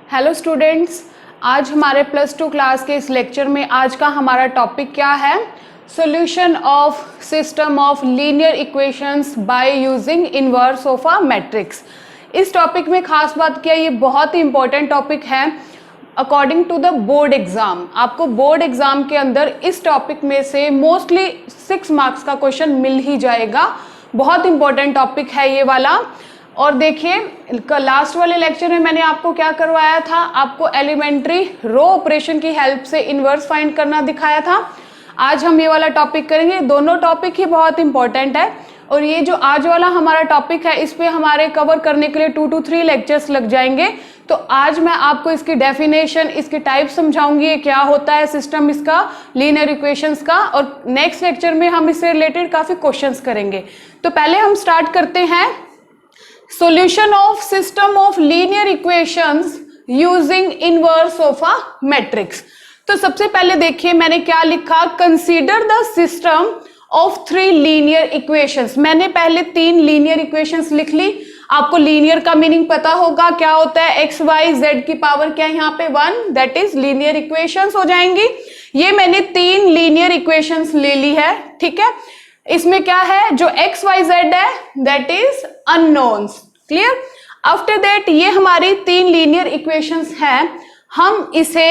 Hello students, आज हमारे plus two class के इस लेक्चर में आज का हमारा टॉपिक क्या है? Solution of system of linear equations by using inverse of a matrix. इस टॉपिक में खास बात क्या, ये बहुत ही इंपॉर्टेंट टॉपिक है according to the board exam. आपको बोर्ड एग्जाम के अंदर इस टॉपिक में से मोस्टली 6 मार्क्स का क्वेश्चन मिल ही जाएगा। बहुत इंपॉर्टेंट टॉपिक है ये वाला। और देखिए, लास्ट वाले लेक्चर में मैंने आपको क्या करवाया था, आपको एलिमेंट्री रो ऑपरेशन की हेल्प से इनवर्स फाइंड करना दिखाया था। आज हम ये वाला टॉपिक करेंगे। दोनों टॉपिक ही बहुत इंपॉर्टेंट है और ये जो आज वाला हमारा टॉपिक है इस पे हमारे कवर करने के लिए 2 to 3 लेक्चर्स लग जाएंगे। तो आज मैं आपको इसकी डेफिनेशन, इसकी टाइप समझाऊंगी, क्या होता है सिस्टम इसका लीनियर इक्वेशंस का, और नेक्स्ट लेक्चर में हम इससे रिलेटेड काफी क्वेश्चंस करेंगे। तो पहले हम स्टार्ट करते हैं solution of system of linear equations using inverse of a matrix। तो सबसे पहले देखिए मैंने क्या लिखा, consider the system of 3 linear equations। मैंने पहले 3 linear equations लिख ली। आपको linear का मीनिंग पता होगा, क्या होता है, x y z की पावर क्या है यहाँ पे 1, that is linear equations हो जाएंगी। ये मैंने 3 linear equations ले ली है, ठीक है। इसमें क्या है, जो x y z है that is unknowns, clear. After that ये हमारी 3 लीनियर इक्वेशंस हैं। हम इसे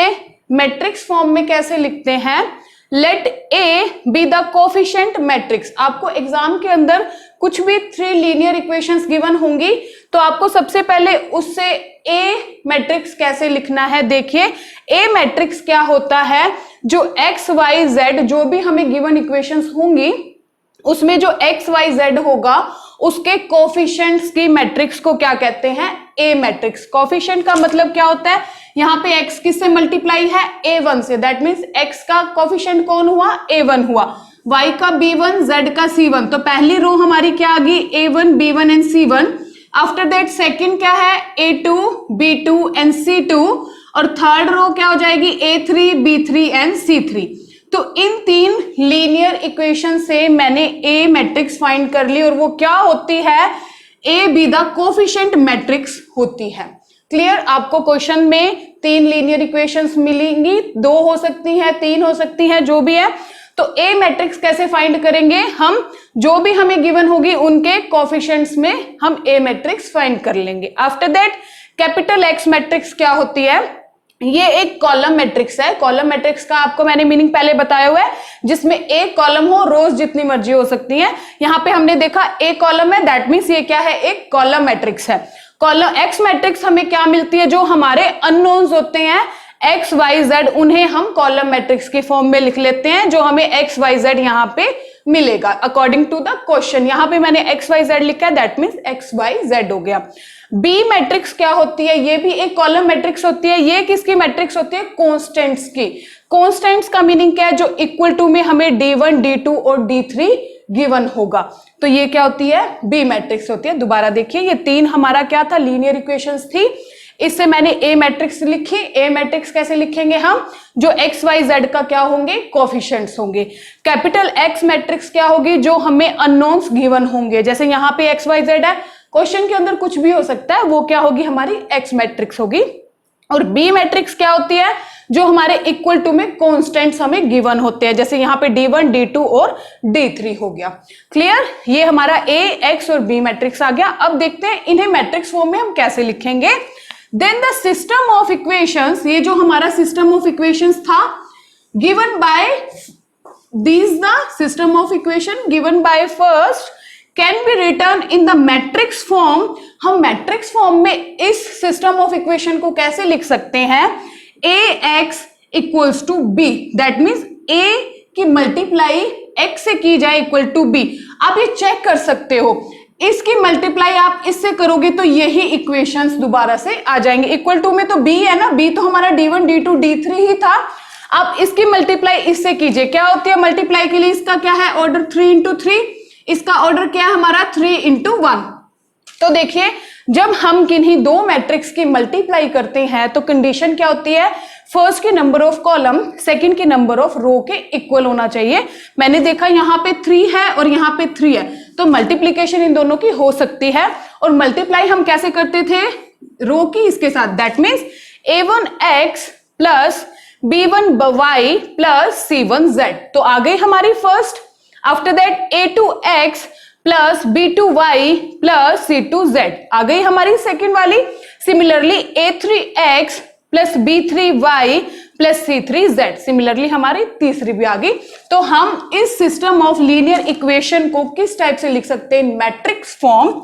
मैट्रिक्स फॉर्म में कैसे लिखते हैं, let A be the coefficient matrix. आपको एग्जाम के अंदर कुछ भी 3 लीनियर इक्वेशंस गिवन होंगी तो आपको सबसे पहले उससे ए मैट्रिक्स कैसे लिखना है। देखिए ए मैट्रिक्स क्या होता है, जो x y z जो भी हमें गिवन इक्वेशंस होंगी उसमें जो x y z होगा उसके कोफिशिएंट्स की मैट्रिक्स को क्या कहते हैं, ए मैट्रिक्स। कोफिशिएंट का मतलब क्या होता है, यहाँ पे x किससे मल्टीप्लाई है, a1 से, दैट मीन्स x का कोफिशिएंट कौन हुआ, a1 हुआ, y का b1, z का c1। तो पहली रो हमारी क्या आ गई, a1 b1 and c1। After that second क्या है, a2 b2 एंड c2, और थर्ड रो क्या हो जाएगी, a3 b3 एंड c3। तो इन 3 लीनियर इक्वेशन से मैंने ए मैट्रिक्स फाइंड कर ली और वो क्या होती है, ए बी द कोफिशिएंट मैट्रिक्स होती है। क्लियर। आपको क्वेश्चन में 3 लीनियर इक्वेशंस मिलेंगी, 2 हो सकती हैं, 3 हो सकती हैं, जो भी है। तो ए मैट्रिक्स कैसे फाइंड करेंगे हम, जो भी हमें गिवन होगी उनके कोफिशिएंट्स में हम ए मैट्रिक्स फाइंड कर लेंगे। After that capital x matrix क्या होती है, ये एक कॉलम मैट्रिक्स है। कॉलम मैट्रिक्स का आपको मैंने मीनिंग पहले बताया हुआ है, जिसमें एक कॉलम हो, रोज जितनी मर्जी हो सकती है। यहाँ पे हमने देखा एक कॉलम है, दैट मीन्स ये क्या है, एक कॉलम मैट्रिक्स है। कॉलम एक्स मैट्रिक्स हमें क्या मिलती है, जो हमारे अननोन्स होते हैं एक्स वाई जेड, उन्हें हम कॉलम मैट्रिक्स के फॉर्म में लिख लेते हैं, जो हमें एक्स वाई जेड यहाँ पे मिलेगा अकॉर्डिंग टू द क्वेश्चन। यहाँ पे मैंने एक्स वाई जेड लिखा है, that means X Y Z हो गया। बी मैट्रिक्स क्या होती है, ये भी एक कॉलम मैट्रिक्स होती है। ये किसकी मैट्रिक्स होती है, कांस्टेंट्स की। कांस्टेंट्स का मीनिंग क्या है, जो इक्वल टू में हमें d1 d2 और d3 गिवन होगा। तो ये क्या होती है, बी मैट्रिक्स होती है। दोबारा देखिए, ये 3 हमारा क्या था, लीनियर इक्वेशंस थी। इससे मैंने ए मैट्रिक्स लिखी। ए मैट्रिक्स कैसे लिखेंगे हम, जो एक्स वाई जेड का क्या होंगे, कोफिशिएंट्स होंगे। कैपिटल एक्स मैट्रिक्स क्या होगी, जो हमें अननोन्स गिवन होंगे। जैसे यहाँ पे एक्स वाई जेड है, क्वेश्चन के अंदर कुछ भी हो सकता है, वो क्या होगी, हमारी एक्स मैट्रिक्स होगी। और बी मैट्रिक्स क्या होती है, जो हमारे इक्वल टू में कांस्टेंट्स हमें गिवन होते हैं। जैसे यहाँ पे d1 d2 और d3 हो गया। क्लियर। ये हमारा ए एक्स और बी मैट्रिक्स आ गया। अब देखते हैं इन्हें मैट्रिक्स फॉर्म में हम कैसे लिखेंगे। Then the system of equations, ये जो हमारा सिस्टम ऑफ इक्वेशंस था given by this, the system of equation given by first can be written in the matrix form. हम मैट्रिक्स फॉर्म में इस सिस्टम ऑफ इक्वेशन को कैसे लिख सकते हैं, A X equals to B, that means A की मल्टीप्लाई एक्स से की जाए इक्वल टू बी। आप ये चेक कर सकते हो, इसकी मल्टीप्लाई आप इससे करोगे तो यही इक्वेशंस दोबारा से आ जाएंगे। इक्वल टू में तो बी है ना, बी तो हमारा d1 d2 d3 ही था। आप इसकी मल्टीप्लाई इससे कीजिए, क्या होती है मल्टीप्लाई के लिए, इसका क्या है ऑर्डर 3 into 3, इसका ऑर्डर क्या है हमारा 3 into 1। तो देखिए, जब हम किन्हीं 2 मैट्रिक्स की मल्टीप्लाई करते हैं तो कंडीशन क्या होती है, फर्स्ट के नंबर ऑफ कॉलम सेकंड के नंबर ऑफ रो के इक्वल होना चाहिए। मैंने देखा यहाँ पे 3 है और यहाँ पे 3 है, तो मल्टीप्लीकेशन इन दोनों की हो सकती है। और मल्टीप्लाई हम कैसे करते थे, रो की इसके साथ, that means a1x plus b1y plus c1z। तो आ गई हमारी first. After that a2x plus b2y plus c2z आ गई हमारी सेकेंड वाली। Similarly a3x plus b3y plus c3z similarly हमारी तीसरी भी आ गई। तो हम इस सिस्टम ऑफ लीनियर इक्वेशन को किस टाइप से लिख सकते हैं? Matrix form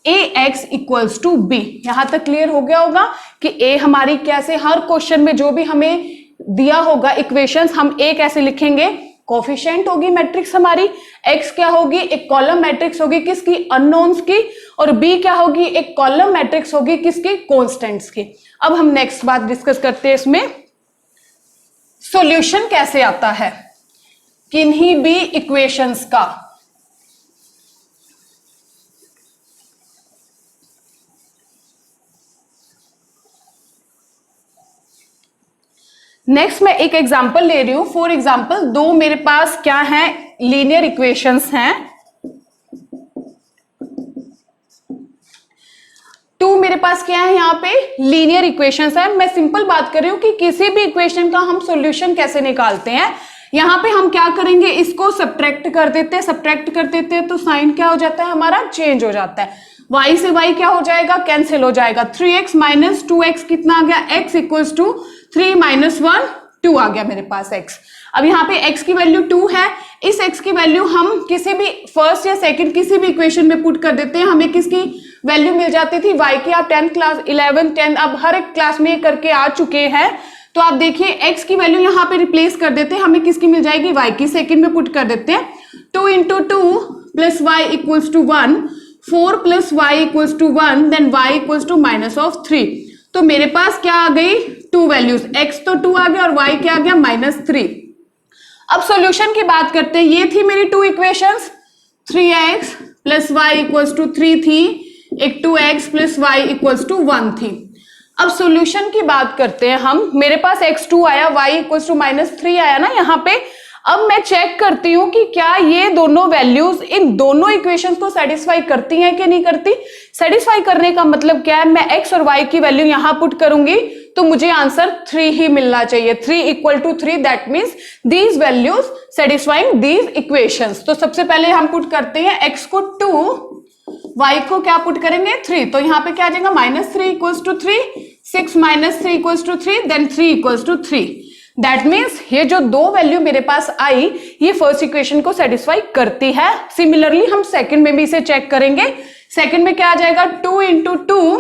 ax equals to b। यहां तक क्लियर हो गया होगा कि a हमारी कैसे, हर क्वेश्चन में जो भी हमें दिया होगा इक्वेशंस हम a कैसे लिखेंगे? कोफिशिएंट होगी मैट्रिक्स हमारी। x क्या होगी? एक कॉलम मैट्रिक्स होगी किसकी? अननोन्स की। और b क्या होगी? एक कॉलम मैट्रिक्स होगी किसकी? कांस्टेंट्स की। अब हम नेक्स्ट बात डिस्कस करते हैं, इसमें सॉल्यूशन कैसे आता है किन्हीं भी इक्वेशंस का। नेक्स्ट मैं एक एग्जांपल ले रही हूं। फॉर एग्जांपल दो मेरे पास क्या है? लीनियर इक्वेशंस हैं। टू मेरे पास क्या है? यहाँ पे लीनियर इक्वेशंस है। मैं सिंपल बात कर रही हूं कि किसी भी इक्वेशन का हम सॉल्यूशन कैसे निकालते हैं। यहाँ पे हम क्या करेंगे? इसको सब्ट्रैक्ट कर देते हैं। सब्ट्रैक्ट कर देते हैं तो साइन क्या हो जाता है? हमारा चेंज हो जाता है। y से y क्या हो जाएगा? कैंसिल हो जाएगा। 3x माइनस 2x कितना आ गया? x इक्वल्स टू 3 माइनस 1 2 आ गया मेरे पास x। अब यहाँ पे x की वैल्यू 2 है। इस x की वैल्यू हम किसी भी फर्स्ट या सेकंड किसी भी इक्वेशन में पुट कर देते हैं। हमें किसकी वैल्यू मिल जाती थी? y की। आप 10th क्लास 11 10 अब हर एक क्लास में करके आ चुके हैं। तो आप देखिए x की वैल्यू यहाँ पे रिप्लेस कर देते हैं। हमें किसकी मिल जाएगी? y की। सेकंड में पुट कर देते हैं। 2 into 2 plus y equals to 1, 4 plus y equals to 1, then y equals to minus of 3। तो मेरे पास क्या आ गई? 2 वैल्यूज। x तो 2 आ गया और y क्या आ गया? -3। अब सॉल्यूशन की बात करते हैं। ये थी मेरी 2 equations. 3x plus y equals to 3 थी, एक 2x plus y equals to 1 थी। अब सॉल्यूशन की बात करते हैं हम। मेरे पास x2 आया, y इक्वल्स टू -3 आया ना यहाँ पे। अब मैं चेक करती हूं कि क्या ये दोनों वैल्यूज इन दोनों इक्वेशंस को सेटिस्फाई करती हैं कि नहीं करती। सेटिस्फाई करने का मतलब क्या है? मैं x और y की वैल्यू यहां पुट करूंगी तो मुझे आंसर 3 ही मिलना चाहिए। 3 equal to 3 that means these values satisfying these equations. तो सबसे पहले हम पुट करते हैं x को 2, y को क्या पुट करेंगे? 3। तो यहाँ पे क्या आ जाएगा? -3 equals to 3, 6 minus 3 equals to 3, then 3 equals to 3। That means ये जो दो वैल्यू मेरे पास आई ये फर्स्ट इक्वेशन को सेटिस्फाई करती है। सिमिलरली हम सेकंड में भी इसे चेक करेंगे। सेकंड में क्या आ जाएगा? 2 into 2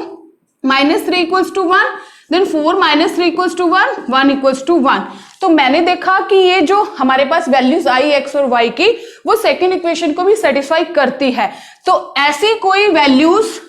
-3 equals to 1, then 4 minus 3 equals to 1, 1 equals to 1। तो मैंने देखा कि ये जो हमारे पास वैल्यूज आई x और y की वो सेकंड इक्वेशन को भी सेटिस्फाई करती है। तो ऐसी कोई वैल्यूज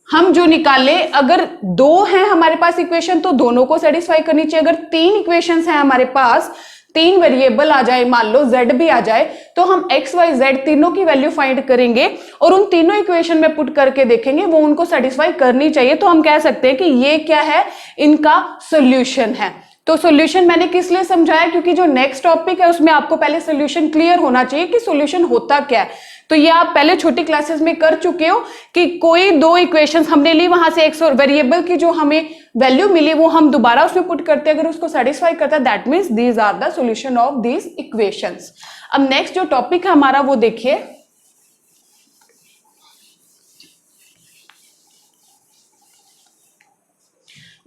हम जो निकाले, अगर 2 हैं हमारे पास इक्वेशन तो दोनों को सेटिस्फाई करनी चाहिए। अगर 3 इक्वेशंस हैं हमारे पास, 3 वेरिएबल आ जाए, मान लो z भी आ जाए, तो हम x y z तीनों की वैल्यू फाइंड करेंगे और उन तीनों इक्वेशन में पुट करके देखेंगे वो उनको सेटिस्फाई करनी चाहिए। तो हम कह सकते हैं कि ये क्या है? इनका सोल्यूशन है। तो सॉल्यूशन मैंने किस लिए समझाया? क्योंकि जो नेक्स्ट टॉपिक है उसमें आपको पहले सॉल्यूशन क्लियर होना चाहिए कि सॉल्यूशन होता क्या है। तो ये आप पहले छोटी क्लासेस में कर चुके हो कि कोई 2 इक्वेशंस हमने ली, वहां से x और वेरिएबल की जो हमें वैल्यू मिली वो हम दोबारा उसमें पुट करते हैं। अगर उसको सेटिस्फाई करता है that means these are the solution of these equations. अब नेक्स्ट जो टॉपिक है हमारा वो देखिए।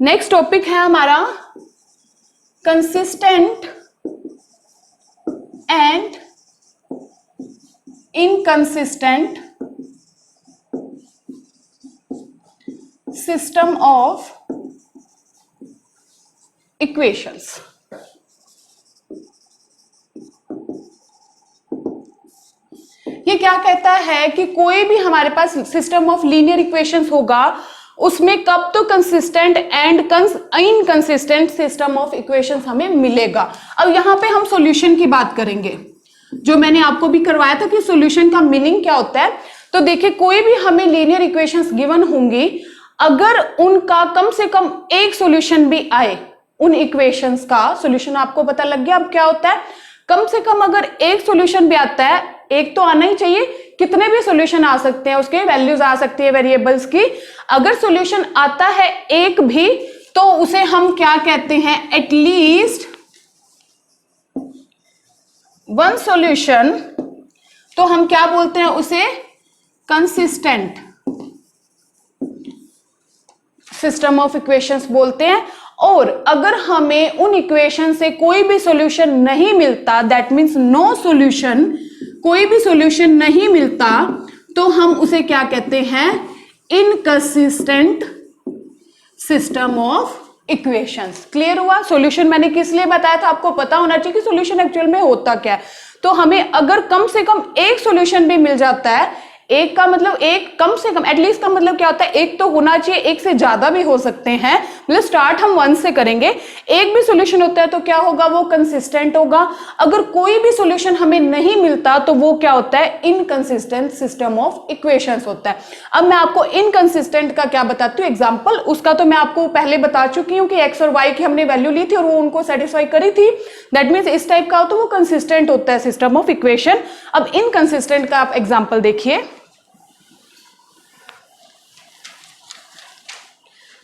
नेक्स्ट टॉपिक है हमारा consistent and inconsistent system of equations। ये क्या कहता है कि कोई भी हमारे पास सिस्टम ऑफ लीनियर इक्वेशंस होगा उसमें कब तो consistent and inconsistent system of equations हमें मिलेगा। अब यहां पे हम सॉल्यूशन की बात करेंगे, जो मैंने आपको भी करवाया था कि सॉल्यूशन का मीनिंग क्या होता है। तो देखिए कोई भी हमें लीनियर इक्वेशंस गिवन होंगी, अगर उनका कम से कम एक सॉल्यूशन भी आए, उन इक्वेशंस का सॉल्यूशन आपको पता लग गया। अब क्या होता है? कम से कम अगर एक सॉल्यूशन भी आता है, एक तो आना ही चाहिए, कितने भी सॉल्यूशन आ सकते हैं, उसके वैल्यूज आ सकती है वेरिएबल्स की। अगर सॉल्यूशन आता है एक भी तो उसे हम क्या कहते हैं, एटलीस्ट वन सॉल्यूशन, तो हम क्या बोलते हैं उसे, कंसिस्टेंट सिस्टम ऑफ इक्वेशंस बोलते हैं। और अगर हमें उन इक्वेशन से कोई भी सॉल्यूशन नहीं मिलता, दैट मींस नो सॉल्यूशन, कोई भी सॉल्यूशन नहीं मिलता, तो हम उसे क्या कहते हैं, inconsistent system of equations. Clear हुआ? सॉल्यूशन मैंने किस लिए बताया था, आपको पता होना चाहिए कि सॉल्यूशन एक्चुअल में होता क्या है। तो हमें अगर कम से कम एक सॉल्यूशन भी मिल जाता है, एक का मतलब एक, कम से कम एटलीस्ट का मतलब क्या होता है, एक तो होना चाहिए, एक से ज्यादा भी हो सकते हैं, मतलब स्टार्ट हम 1 से करेंगे, एक भी सॉल्यूशन होता है तो क्या होगा, वो कंसिस्टेंट होगा। अगर कोई भी सॉल्यूशन हमें नहीं मिलता तो वो क्या होता है, इनकंसिस्टेंट सिस्टम ऑफ इक्वेशंस होता है। अब मैं आपको इनकंसिस्टेंट का क्या बताती हूँ एग्जांपल, उसका तो मैं आपको पहले बता चुकी हूँ कि एक्स और वाई की हमने वैल्यू ली थी और वो उनको सेटिस्फाई करी थी, दैट मीन्स इस टाइप का हो तो वो कंसिस्टेंट होता है सिस्टम ऑफ इक्वेशन। अब इनकंसिस्टेंट का आप एग्जांपल देखिए,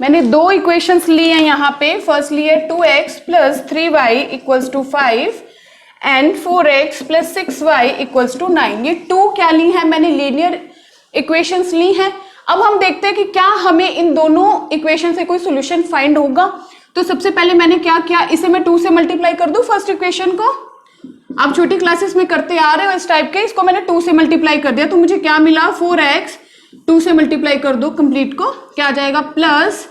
मैंने दो इक्वेशंस ली हैं यहाँ पे, फर्स्ट ली है 2x plus 3y equals to 5 and 4x plus 6y equals to 9। ये टू क्या ली है मैंने, लीनियर इक्वेशंस ली हैं। अब हम देखते हैं कि क्या हमें इन दोनों इक्वेशन से कोई सॉल्यूशन फाइंड होगा। तो सबसे पहले मैंने क्या किया, इसे मैं 2 से मल्टीप्लाई कर दूं फर्स्ट इक्वेशन को, आप छोटी क्लासेस में करते आ रहे हो इस टाइप के, इसको मैंने 2 से मल्टीप्लाई कर दिया तो मुझे क्या मिला, 4x, 2 से मल्टीप्लाई कर दो कंप्लीट को, क्या आ जाएगा, प्लस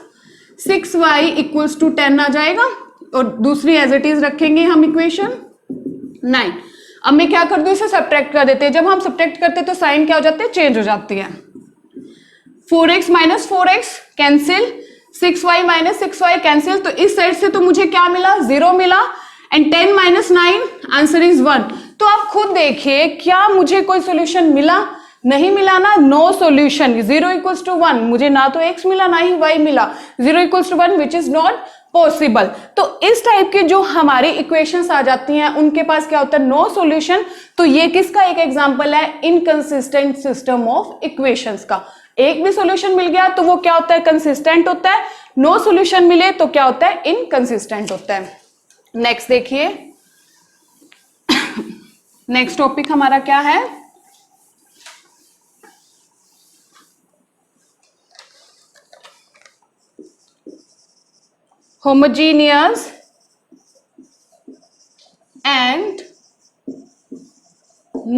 6y इक्वल्स टू 10 आ जाएगा, और दूसरी एज इट इज रखेंगे हम इक्वेशन 9। अब मैं क्या कर दूं, इसे सब्ट्रैक्ट कर देते हैं, जब हम सब्ट्रैक्ट करते हैं तो साइन क्या हो जाते हैं, चेंज हो जाती है। 4x minus 4x cancel, 6y minus 6y cancel, तो इस साइड से तो मुझे क्या मिला, 0 मिला, एंड 10 माइनस 9 आंसर इज 1। तो आप खुद देखिए क्या मुझे कोई सॉल्यूशन मिला, नहीं मिला ना, नो सॉल्यूशन। 0 इक्वल्स टू 1, मुझे ना तो x मिला ना ही y मिला, 0 equals to 1 which is not possible. तो इस टाइप के जो हमारी इक्वेशंस आ जाती हैं उनके पास क्या होता है, नो सॉल्यूशन। तो ये किसका एक एग्जांपल है, इनकंसिस्टेंट सिस्टम ऑफ इक्वेशंस का। एक भी सॉल्यूशन मिल गया तो वो क्या होता है, कंसिस्टेंट होता है, नो सॉल्यूशन मिले तो क्या होता है, इनकंसिस्टेंट होता है। नेक्स्ट देखिए, नेक्स्ट टॉपिक हमारा क्या है, homogeneous and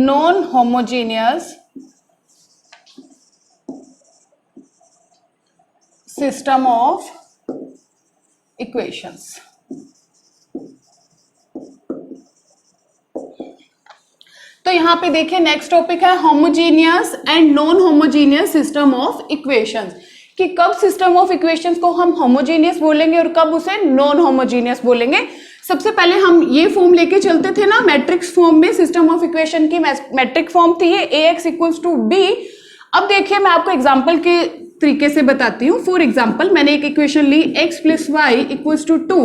non-homogeneous system of equations। तो यहां पे देखिए नेक्स्ट टॉपिक है homogeneous and non homogeneous system of equations, कि कब सिस्टम ऑफ इक्वेशंस को हम होमोजीनियस बोलेंगे और कब उसे नॉन होमोजीनियस बोलेंगे। सबसे पहले हम ये फॉर्म लेके चलते थे ना, मैट्रिक्स फॉर्म में सिस्टम ऑफ इक्वेशन की मैट्रिक फॉर्म थी ये, ax इक्वल्स टू b। अब देखिए मैं आपको एग्जांपल के तरीके से बताती हूँ। फॉर एग्जांपल मैंने एक इक्वेशन ली, x plus Y equals to 2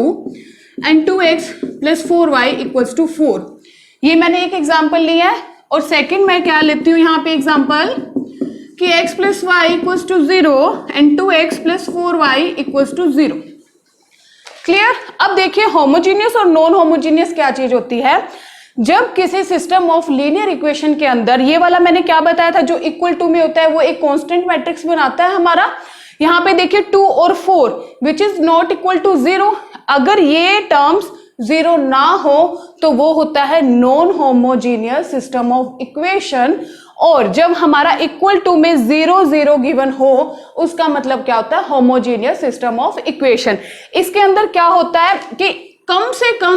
and 2x plus 4y equals to 4। ये मैंने एक एग्जांपल लिया है। और सेकंड मैं क्या लेती हूँ यहाँ पे एग्जांपल, कि x plus Y equals to 0 and 2x plus 4y equals to 0। Clear? अब देखिए होमोजीनियस और नॉन होमोजीनियस क्या चीज होती है। जब किसी सिस्टम ऑफ लीनियर इक्वेशन के अंदर, ये वाला मैंने क्या बताया था, जो इक्वल टू में होता है वो एक कांस्टेंट मैट्रिक्स बनाता है हमारा। यहाँ पे देखिए 2 और 4 which is not equal to 0, अगर ये टर्म्स 0 ना हो तो वो होता है non homogeneous system of equation. और जब हमारा इक्वल टू में 0 0 गिवन हो उसका मतलब क्या होता है, होमोजीनियस सिस्टम ऑफ इक्वेशन। इसके अंदर क्या होता है कि कम से कम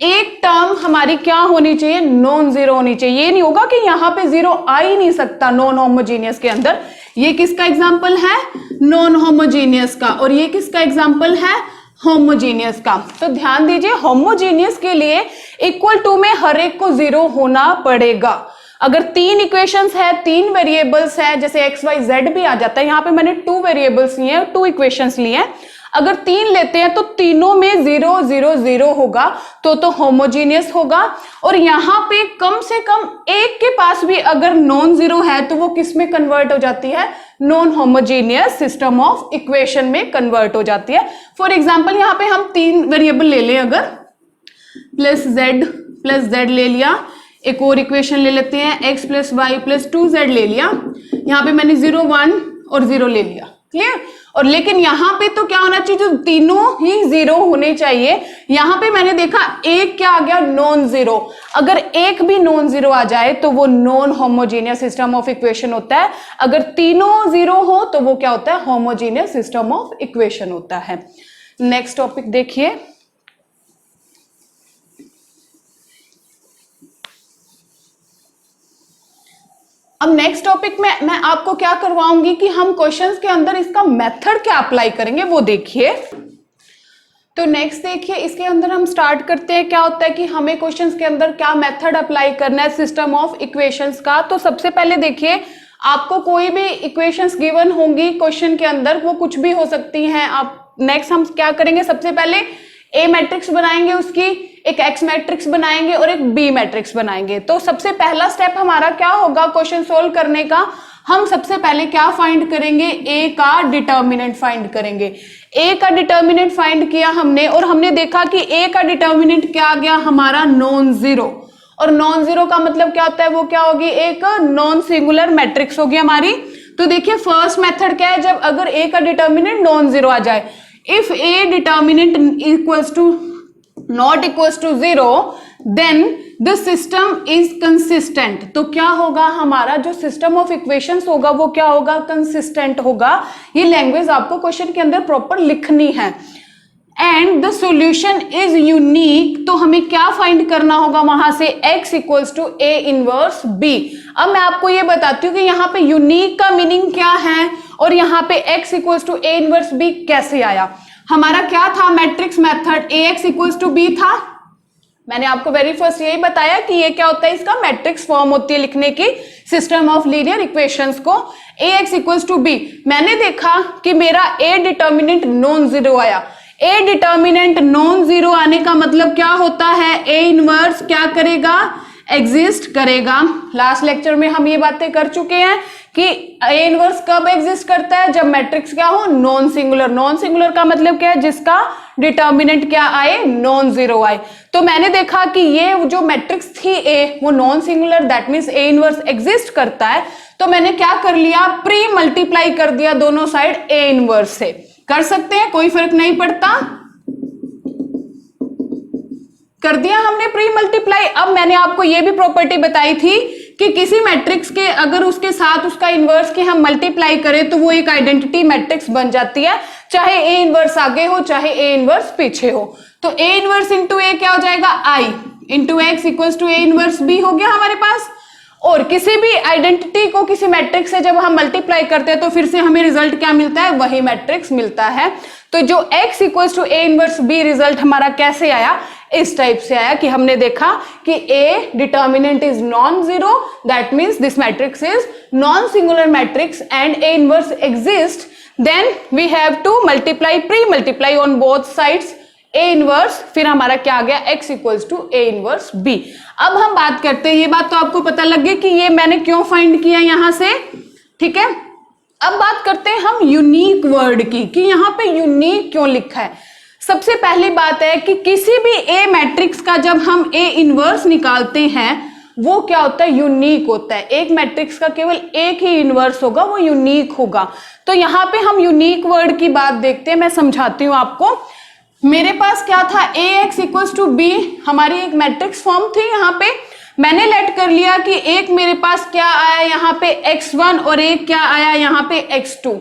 एक टर्म हमारी क्या होनी चाहिए, नॉन जीरो होनी चाहिए। ये नहीं होगा कि यहां पे 0 आ ही नहीं सकता नॉन होमोजीनियस के अंदर। ये किसका एग्जांपल है, नॉन होमोजीनियस का, और ये किसका एग्जांपल है, होमोजीनियस का। तो ध्यान दीजिए होमोजीनियस के लिए इक्वल टू में हर एक को 0 होना पड़ेगा। अगर 3 इक्वेशंस है, 3 वेरिएबल्स है, जैसे x y z भी आ जाता है, यहाँ पे मैंने 2 वेरिएबल्स लिए हैं, 2 इक्वेशंस लिए हैं। अगर 3 लेते हैं तो तीनों में 0 0 0 होगा तो होमोजीनियस होगा। और यहाँ पे कम से कम एक के पास भी अगर नॉन जीरो है तो वो किस में कन्वर्ट हो जाती है, non homogeneous system of equation में कन्वर्ट हो जाती है। फॉर एग्जाम्पल यहाँ पे हम 3 वेरिएबल ले लें, अगर प्लस जेड ले लिया, एक और इक्वेशन ले लेते हैं x plus Y plus 2z ले लिया, यहाँ पे मैंने 0 1 और 0 ले लिया, क्लियर। और लेकिन यहाँ पे तो क्या होना चाहिए, जो तीनों ही 0 होने चाहिए। यहाँ पे मैंने देखा एक क्या आ गया, नॉन जीरो। अगर एक भी नॉन जीरो आ जाए तो वो non homogeneous system of equation होता है। अगर तीनों 0 हो तो वो क्या होता है, होमोजीनियस सिस्टम ऑफ इक्वेशन होता है। नेक्स्ट टॉपिक देखिए, अब नेक्स्ट टॉपिक में मैं आपको क्या करवाऊंगी कि हम क्वेश्चंस के अंदर इसका मेथड क्या अप्लाई करेंगे वो देखिए। तो नेक्स्ट देखिए, इसके अंदर हम स्टार्ट करते हैं। क्या होता है कि हमें क्वेश्चंस के अंदर क्या मेथड अप्लाई करना है सिस्टम ऑफ इक्वेशंस का। तो सबसे पहले देखिए, आपको कोई भी इक्वेशंस गिवन होंगी क्वेश्चन के अंदर, वो कुछ भी हो सकती हैं। आप नेक्स्ट हम क्या करेंगे, सबसे पहले ए मैट्रिक्स बनाएंगे, उसकी एक एक्स मैट्रिक्स बनाएंगे और एक बी मैट्रिक्स बनाएंगे। तो सबसे पहला स्टेप हमारा क्या होगा क्वेश्चन सोल्व करने का, हम सबसे पहले क्या फाइंड करेंगे, ए का डिटर्मिनेंट फाइंड करेंगे। ए का डिटर्मिनेंट फाइंड किया हमने और हमने देखा कि ए का डिटर्मिनेंट क्या आ गया हमारा, नॉन जीरो। और नॉन जीरो का मतलब क्या होता है, वो क्या होगी, एक नॉन सिंगुलर मैट्रिक्स होगी हमारी। तो देखिए फर्स्ट मेथड क्या है, जब अगर ए का डिटर्मिनेंट नॉन जीरो आ जाए, if a determinant equals to not equals to 0 then the system is consistent. तो क्या होगा, हमारा जो सिस्टम ऑफ इक्वेशंस होगा वो क्या होगा, कंसिस्टेंट होगा। ये लैंग्वेज आपको क्वेश्चन के अंदर प्रॉपर लिखनी है। And the solution is unique, तो हमें क्या फाइंड करना होगा वहां से, x equals to a inverse b। अब मैं आपको ये बताती हूँ कि यहाँ पे यूनिक का मीनिंग क्या है और यहाँ पे x equals to a inverse b कैसे आया। हमारा क्या था matrix method, ax equals to b था। मैंने आपको वेरी फर्स्ट यही बताया कि ये क्या होता है, इसका मैट्रिक्स फॉर्म होती है लिखने की सिस्टम ऑफ लीनियर इक्वेशंस को, ax इक्वल्स टू b। मैंने देखा कि मेरा a डिटर्मिनेंट नॉन जीरो आया। ए डिटर्मिनेंट नॉन जीरो आने का मतलब क्या होता है, ए इनवर्स क्या करेगा, एग्जिस्ट करेगा। लास्ट लेक्चर में हम ये बातें कर चुके हैं कि ए इनवर्स कब एग्जिस्ट करता है, जब मैट्रिक्स क्या हो, नॉन सिंगुलर। नॉन सिंगुलर का मतलब क्या है, जिसका डिटर्मिनेंट क्या आए, नॉन जीरो आए। तो मैंने देखा कि ये जो मैट्रिक्स थी ए, वो non singular, that means A inverse exist करता है। तो मैंने क्या कर लिया, प्री मल्टीप्लाई कर दिया दोनों साइड ए इनवर्स से। कर सकते हैं, कोई फर्क नहीं पड़ता, कर दिया हमने प्री मल्टीप्लाई। अब मैंने आपको यह भी प्रॉपर्टी बताई थी कि किसी मैट्रिक्स के अगर उसके साथ उसका इनवर्स की हम मल्टीप्लाई करें तो वो एक आइडेंटिटी मैट्रिक्स बन जाती है, चाहे ए इनवर्स आगे हो चाहे ए इनवर्स पीछे हो। तो ए इनवर्स इंटू ए क्या हो जाएगा, I into X equals to A inverse B हो गया हमारे पास। और किसी भी आइडेंटिटी को किसी मैट्रिक्स से जब हम मल्टीप्लाई करते हैं तो फिर से हमें रिजल्ट क्या मिलता है, वही मैट्रिक्स मिलता है। तो जो x equals to A inverse b result हमारा कैसे आया, इस टाइप से आया कि हमने देखा कि a determinant is non zero, that means this matrix is non singular matrix and a inverse exist, then we have to multiply, pre multiply on both sides a inverse, फिर हमारा क्या आ गया, x equals to A inverse b। अब हम बात करते हैं, ये बात तो आपको पता लग गई कि ये मैंने क्यों फाइंड किया यहां से, ठीक है। अब बात करते हैं हम यूनिक वर्ड की, कि यहाँ पे यूनिक क्यों लिखा है। सबसे पहली बात है कि किसी भी ए मैट्रिक्स का जब हम ए इनवर्स निकालते हैं वो क्या होता है, यूनिक होता है। एक मैट्रिक्स का केवल एक ही इनवर्स होगा, वो यूनिक होगा। तो यहाँ पे हम यूनिक वर्ड की बात देखते हैं, मैं समझाती हूँ आपको। मेरे पास क्या था, ए एक्स इक्वल्स टू बी, हमारी एक मैट्रिक्स फॉर्म थी। यहाँ पे मैंने लेट कर लिया कि एक मेरे पास क्या आया यहाँ पे x1 और एक क्या आया यहाँ पे x2।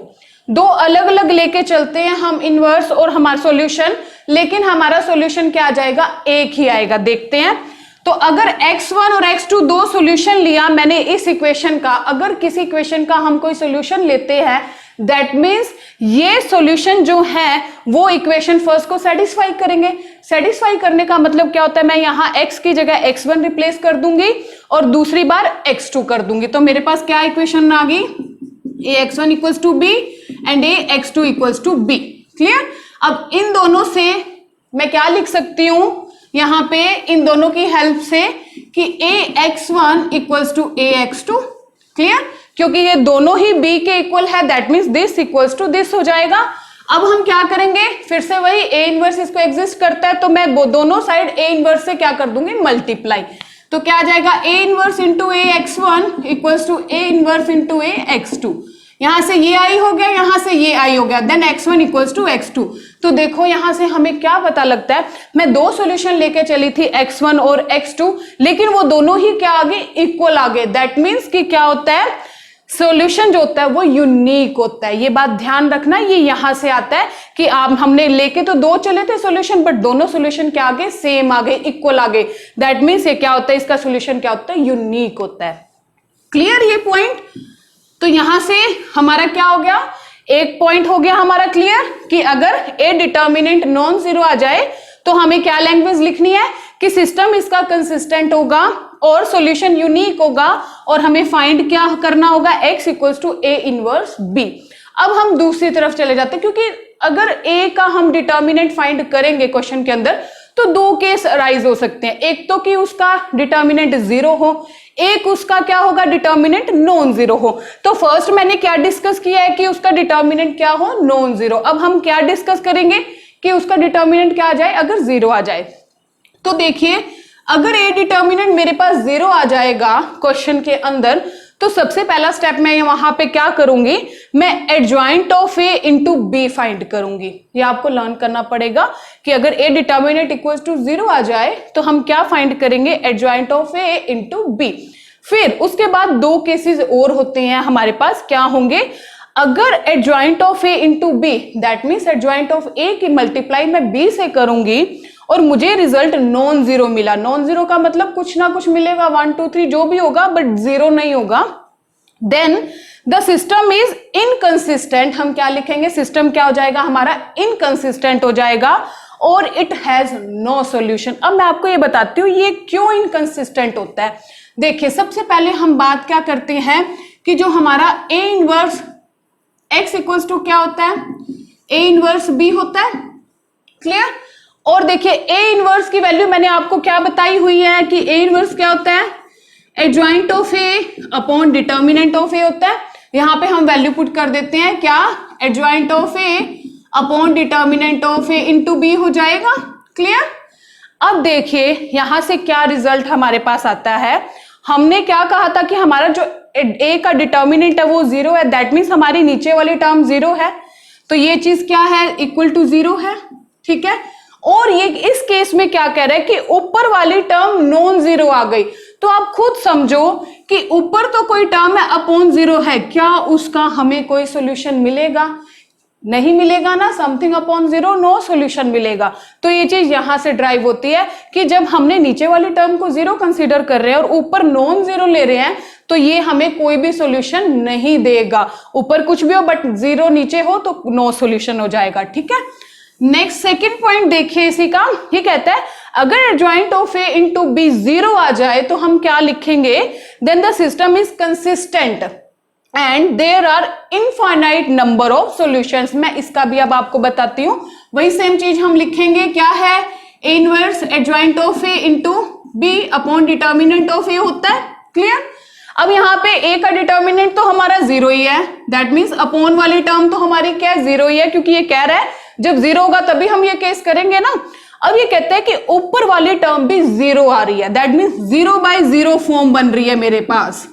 दो अलग अलग लेके चलते हैं हम इनवर्स और हमारा सॉल्यूशन, लेकिन हमारा सॉल्यूशन क्या आ जाएगा, एक ही आएगा। देखते हैं, तो अगर x1 और x2 दो सॉल्यूशन लिया मैंने इस इक्वेशन का, अगर किसी इक्वेशन का हम कोई सॉल्यूशन लेते हैं, दैट मीन्स ये सॉल्यूशन जो है वो इक्वेशन फर्स्ट को सेटिस्फाई करेंगे। सेटिस्फाई करने का मतलब क्या होता है, मैं यहाँ x की जगह x1 रिप्लेस कर दूंगी और दूसरी बार x2 कर दूंगी। तो मेरे पास क्या इक्वेशन आ गई, ax1 equals to b and ax2 equals to b। Clear. अब इन दोनों से मैं क्या लिख सकती हूं यहां पे, इन दोनों की हेल्प से, कि ax1 equals to ax2, clear, क्योंकि ये दोनों ही b के इक्वल है, that means this equals to this हो जाएगा। अब हम क्या करेंगे, फिर से वही a इनवर्स इसको एग्जिस्ट करता है, तो मैं दोनों साइड a इनवर्स से क्या कर दूंगी, मल्टीप्लाई। तो क्या आ जाएगा, a inverse into ax1 equals to a inverse into ax2। यहां से ये आई हो गया, यहां से ये आई हो गया, then x1 equals to x2। तो देखो यहां से हमें क्या पता लगता है, मैं दो सॉल्यूशन लेके चली थी x1 और x2, लेकिन वो दोनों ही क्या आ गए, इक्वल आ गए। दैट मीन्स कि क्या होता है, सॉल्यूशन जो होता है वो यूनिक होता है। ये बात ध्यान रखना, ये यहां से आता है कि आप, हमने लेके तो दो चले थे सॉल्यूशन, बट दोनों सॉल्यूशन क्या आ गए, सेम आ गए, इक्वल आ गए। दैट मीन्स ये क्या होता है, इसका सॉल्यूशन क्या होता है, यूनिक होता है। क्लियर ये पॉइंट। तो यहां से हमारा क्या हो गया, एक पॉइंट हो गया हमारा क्लियर, कि अगर ए डिटर्मिनेंट नॉन जीरो आ जाए तो हमें क्या लैंग्वेज लिखनी है, कि सिस्टम इसका कंसिस्टेंट होगा और सॉल्यूशन यूनिक होगा, और हमें फाइंड क्या करना होगा, x equals to a inverse b। अब हम दूसरी तरफ चले जाते हैं, क्योंकि अगर a का हम डिटर्मिनेंट फाइंड करेंगे क्वेश्चन के अंदर, तो दो केस अराइज हो सकते हैं। एक तो कि उसका डिटर्मिनेंट जीरो हो, एक उसका क्या होगा, डिटर्मिनेंट नॉन जीरो हो। तो फर्स्ट मैंने क्या डिस्कस किया है, कि उसका डिटर्मिनेंट क्या हो, नॉन जीरो। अब हम क्या डिस्कस करेंगे, कि उसका डिटर्मिनेंट क्या आ जाए, अगर जीरो आ जाए। तो देखिए, अगर ए डिटर्मिनेंट मेरे पास जीरो आ जाएगा क्वेश्चन के अंदर, तो सबसे पहला स्टेप मैं वहां पे क्या करूंगी, मैं adjoint of A into B find करूंगी। ये आपको लर्न करना पड़ेगा कि अगर A determinant equals to zero आ जाए तो हम क्या फाइंड करेंगे, adjoint of A into B. फिर उसके बाद दो केसेस और होते हैं हमारे पास, क्या होंगे, अगर adjoint of A into B, that means adjoint of A की मल्टीप्लाई मैं बी से करूंगी और मुझे रिजल्ट नॉन जीरो मिला। नॉन जीरो का मतलब कुछ ना कुछ मिलेगा, 1 2 3 जो भी होगा, बट जीरो नहीं होगा, then the system is inconsistent. हम क्या लिखेंगे, सिस्टम क्या हो जाएगा हमारा, इनकंसिस्टेंट हो जाएगा, और इट हैज नो सॉल्यूशन। अब मैं आपको ये बताती हूँ ये क्यों इनकंसिस्टेंट होता है। देखिए, सबसे पहले हम बात क्या करते हैं, कि जो हमारा a inverse x equals to क्या होता है, ए इनवर्स b होता है, क्लियर। और देखिए, ए इनवर्स की वैल्यू मैंने आपको क्या बताई हुई है, कि ए इनवर्स क्या होता है, adjoint of A upon determinant of A होता है। यहां पे हम वैल्यू पुट कर देते हैं, क्या, adjoint of A upon determinant of A into b हो जाएगा, क्लियर। अब देखिए यहां से क्या रिजल्ट हमारे पास आता है, हमने क्या कहा था कि हमारा जो ए का डिटर्मिनेंट है वो जीरो है, दैट मीन्स हमारी नीचे वाली टर्म जीरो है, तो ये चीज क्या है, इक्वल टू जीरो है, ठीक है। और ये इस केस में क्या कह रहा है, कि ऊपर वाली टर्म नॉन जीरो आ गई। तो आप खुद समझो कि ऊपर तो कोई टर्म है अपॉन जीरो है, क्या उसका हमें कोई सॉल्यूशन मिलेगा, नहीं मिलेगा ना, something upon zero no solution मिलेगा। तो ये चीज यहां से ड्राइव होती है कि जब हमने नीचे वाली टर्म को जीरो कंसीडर कर रहे हैं और ऊपर नॉन जीरो ले रहे हैं, तो ये हमें कोई भी सॉल्यूशन नहीं देगा। ऊपर कुछ भी हो बट जीरो नीचे हो तो नो सॉल्यूशन हो जाएगा, ठीक है। नेक्स्ट सेकंड पॉइंट देखिए इसी का, ये कहता है अगर adjoint of A into B zero आ जाए तो हम क्या लिखेंगे, then the system is consistent and there are infinite number of solutions. मैं इसका भी अब आपको बताती हूँ, वही सेम चीज हम लिखेंगे, क्या है, A inverse adjoint of A into B upon determinant of A होता है, क्लियर। अब यहाँ पे ए का डिटर्मिनेंट तो हमारा जीरो ही है, दैट मीन्स अपॉन वाली टर्म तो हमारी क्या है, जीरो ही है, क्योंकि ये कह रहा है जब जीरो होगा तभी हम ये केस करेंगे ना। अब ये कहते हैं कि ऊपर वाली टर्म भी जीरो आ रही है, that means zero by zero form बन रही है मेरे पास।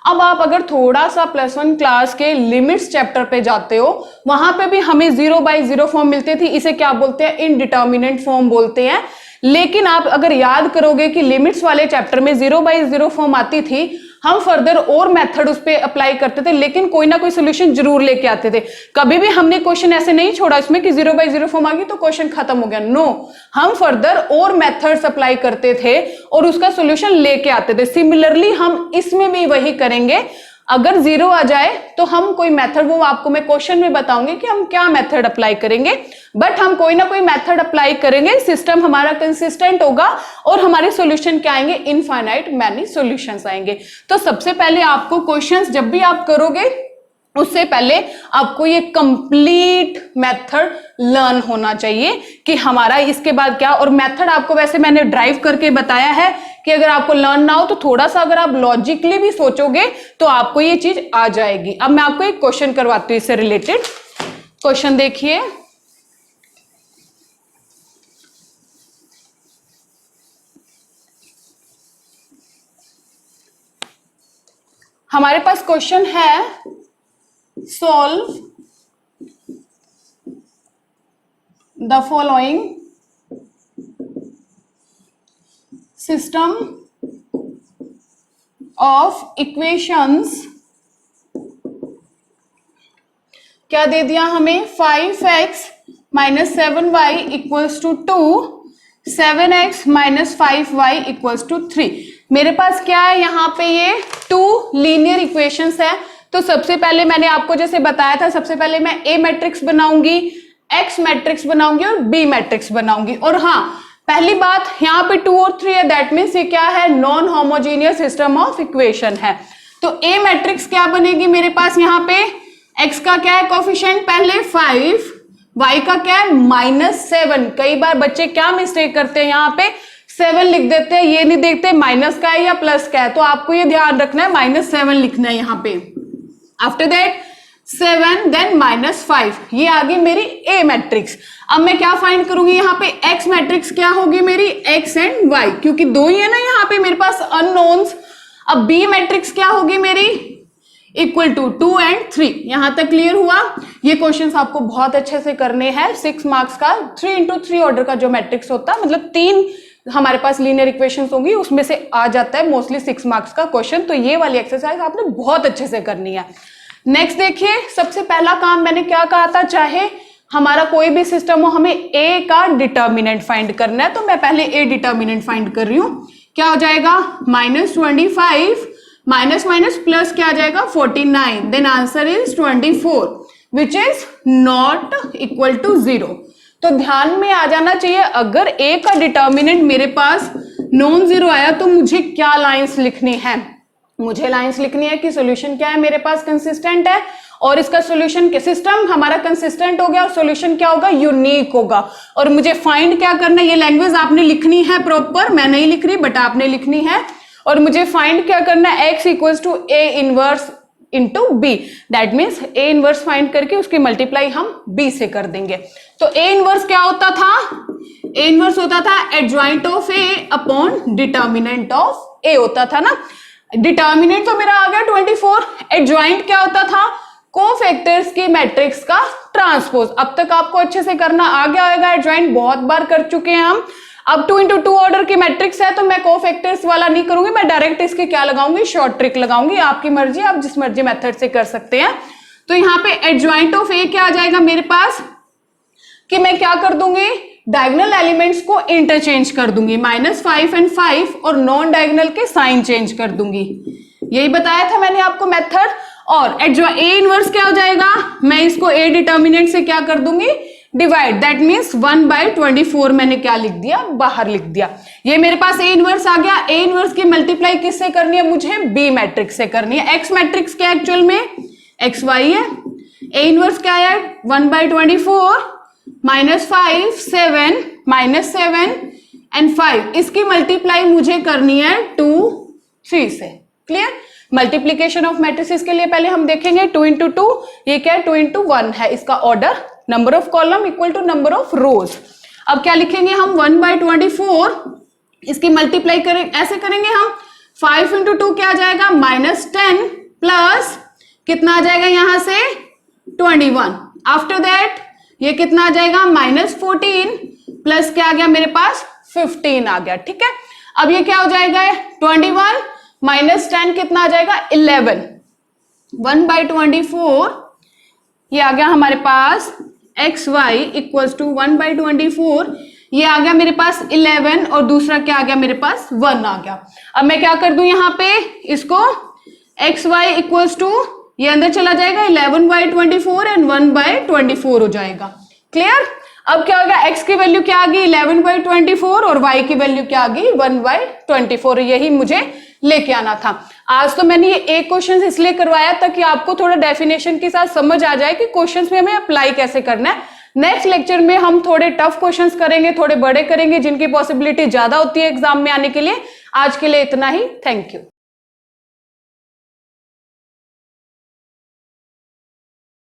अब आप अगर थोड़ा सा +1 क्लास के लिमिट्स चैप्टर पे जाते हो, वहां पे भी हमें 0 बाय 0 फॉर्म मिलती थी, इसे क्या बोलते हैं, इनडिटर्मिनेंट फॉर्म बोलते हैं। लेकिन आप अगर याद करोगे कि लिमिट्स वाले चैप्टर में 0 बाय 0 फॉर्म आती थी, हम फर्दर और मेथड उस पर अप्लाई करते थे, लेकिन कोई ना कोई सोल्यूशन जरूर लेके आते थे। कभी भी हमने क्वेश्चन ऐसे नहीं छोड़ा इसमें कि 0 बाय 0 फॉर्म आ गई तो क्वेश्चन खत्म हो गया, नो, हम फर्दर और मेथड्स अप्लाई करते थे और उसका सोल्यूशन लेके आते थे। सिमिलरली हम इसमें भी वही करेंगे, अगर 0 आ जाए तो हम कोई मेथड, वो आपको मैं क्वेश्चन में बताऊंगी कि हम क्या मेथड अप्लाई करेंगे, बट हम कोई ना कोई मेथड अप्लाई करेंगे, सिस्टम हमारा कंसिस्टेंट होगा और हमारे सॉल्यूशन क्या आएंगे, इनफाइनाइट मैनी सॉल्यूशंस आएंगे। तो सबसे पहले आपको क्वेश्चंस जब भी आप करोगे उससे पहले आपको ये कंप्लीट मेथड लर्न होना चाहिए कि हमारा इसके बाद क्या। और मेथड आपको वैसे मैंने ड्राइव करके बताया है कि अगर आपको लर्न ना हो तो थोड़ा सा अगर आप लॉजिकली भी सोचोगे तो आपको ये चीज आ जाएगी। अब मैं आपको एक क्वेश्चन करवाती हूँ इससे रिलेटेड। क्वेश्चन देखिए, हमारे पास क्वेश्चन है, solve the following system of equations. क्या दे दिया हमें, 5x minus 7y equals to 2, 7x minus 5y equals to 3। मेरे पास क्या है यहाँ पे, ये 2 लीनियर इक्वेशंस है। तो सबसे पहले मैंने आपको जैसे बताया था, सबसे पहले मैं A मैट्रिक्स बनाऊंगी, X मैट्रिक्स बनाऊंगी और B मैट्रिक्स बनाऊंगी। और हाँ, पहली बात यहाँ पे 2 और 3 है, दैट मीन्स ये क्या है, non homogeneous system of equation है। तो A मैट्रिक्स क्या बनेगी मेरे पास, यहाँ पे X का क्या है कोफिशिएंट, पहले 5, Y का क्या है -7। कई बार बच्चे क्या मिस्टेक करते हैं, यहाँ पे 7 लिख देते हैं, ये नहीं देखते माइनस का है या प्लस का है। तो आपको ये ध्यान रखना है -7 लिखना है यहाँ पे। आफ्टर दैट 7 देन -5, ये आ गई मेरी A मैट्रिक्स। अब मैं क्या फाइंड करूंगी, यहाँ पे X मैट्रिक्स क्या होगी मेरी, X एंड Y, क्योंकि 2 ही है ना यहाँ पे मेरे पास अननोन्स। अब B मैट्रिक्स क्या होगी मेरी, इक्वल टू 2 एंड 3। यहां तक क्लियर हुआ। ये क्वेश्चंस आपको बहुत अच्छे से करने हैं। 6 मार्क्स का 3 into 3 ऑर्डर का जो मैट्रिक्स होता है, मतलब 3 हमारे पास लीनियर इक्वेशंस होंगी, उसमें से आ जाता है मोस्टली 6 मार्क्स का क्वेश्चन। तो ये वाली एक्सरसाइज आपने बहुत अच्छे से करनी है। नेक्स्ट देखिए, सबसे पहला काम मैंने क्या कहा था, चाहे हमारा कोई भी सिस्टम हो, हमें ए का डिटर्मिनेंट फाइंड करना है। तो मैं पहले ए डिटर्मिनेंट फाइंड कर रही हूं। क्या हो जाएगा, -25 माइनस माइनस प्लस क्या आ जाएगा 49, then answer is 24 which is not equal to 0। तो ध्यान में आ जाना चाहिए, अगर ए का डिटर्मिनेंट मेरे पास नॉन जीरो आया तो मुझे क्या लाइंस लिखनी है, मुझे लाइंस लिखनी है कि सॉल्यूशन क्या है मेरे पास, कंसिस्टेंट है, और इसका सॉल्यूशन के सिस्टम हमारा कंसिस्टेंट हो गया और सॉल्यूशन क्या होगा, यूनिक होगा। और मुझे फाइंड क्या करना है, ये लैंग्वेज आपने लिखनी है प्रॉपर, मैं नहीं लिख रही बट आपने लिखनी है। और मुझे फाइंड क्या करना है, x equals to a inverse into B, that means a inverse find करके उसकी मल्टीप्लाई हम b से कर देंगे। तो a इनवर्स क्या होता था, a इनवर्स होता था adjoint of a upon determinant of a होता था ना। डिटर्मिनेंट तो मेरा आ गया 24, एडजॉइंट क्या होता था, कोफैक्टर्स की मैट्रिक्स का ट्रांसपोज। अब तक आपको अच्छे से करना आ गया होगा, एडजॉइंट बहुत बार कर चुके हैं हम। अब 2 into 2 ऑर्डर की मैट्रिक्स है तो मैं कोफैक्टर्स वाला नहीं करूंगी, मैं डायरेक्ट इसके क्या लगाऊंगी, शॉर्ट ट्रिक लगाऊंगी। आपकी मर्जी, आप जिस मर्जी मेथड से कर सकते हैं। तो यहाँ पे एडजॉइंट ऑफ ए क्या आ जाएगा मेरे पास, कि मैं क्या कर दूंगी, डायगोनल एलिमेंट्स को इंटरचेंज कर दूंगी, -5 and 5, और नॉन डायगोनल के साइन चेंज कर दूंगी। यही बताया था मैंने आपको मेथड। और ए इनवर्स क्या हो जाएगा, मैं इसको ए डिटर्मिनेंट से क्या कर दूंगी, डिवाइड, दैट मीन्स 1/24 मैंने क्या लिख दिया, बाहर लिख दिया। ये मेरे पास ए इनवर्स आ गया। ए इनवर्स की मल्टीप्लाई किससे करनी है, मुझे बी मैट्रिक्स से करनी है। एक्स मैट्रिक्स क्या एक्चुअल में XY है, ए इनवर्स क्या है 1/24 -5 7 -7 एंड 5, इसकी मल्टीप्लाई मुझे करनी है 2 3 से। क्लियर, मल्टीप्लीकेशन ऑफ मैट्रिसेस के लिए पहले हम देखेंगे 2 into 2, ये क्या है 2 into 1 है, इसका order number of column equal to number of rows. अब क्या लिखेंगे हम 1/24, इसकी मल्टीप्लाई करें, ऐसे करेंगे हम 5 into 2 क्या आ जाएगा -10 प्लस कितना आ जाएगा यहां से 21। आफ्टर दैट ये कितना आ जाएगा -14 प्लस क्या आ गया मेरे पास 15 आ गया। ठीक है, अब ये क्या हो जाएगा 21 -10 कितना आ जाएगा 11, 1/24 ये आ गया हमारे पास XY इक्वल्स टू 1/24, ये आ गया मेरे पास 11 और दूसरा क्या आ गया मेरे पास 1 आ गया। अब मैं क्या कर दूं यहाँ पे, इसको XY इक्वल्स टू ये अंदर चला जाएगा 11/24 एंड 1/24 हो जाएगा। क्लियर, अब क्या होगा, x की वैल्यू क्या आ गई 11/24 और y की वैल्यू क्या आ गई 1/24, यही मुझे लेके आना था। आज तो मैंने ये एक क्वेश्चन इसलिए करवाया ताकि आपको थोड़ा डेफिनेशन के साथ समझ आ जाए कि क्वेश्चंस में हमें अप्लाई कैसे करना है। नेक्स्ट लेक्चर में हम थोड़े टफ क्वेश्चंस करेंगे, थोड़े बड़े करेंगे, जिनकी पॉसिबिलिटी ज्यादा होती है एग्जाम में आने के लिए। आज के लिए इतना ही, थैंक यू।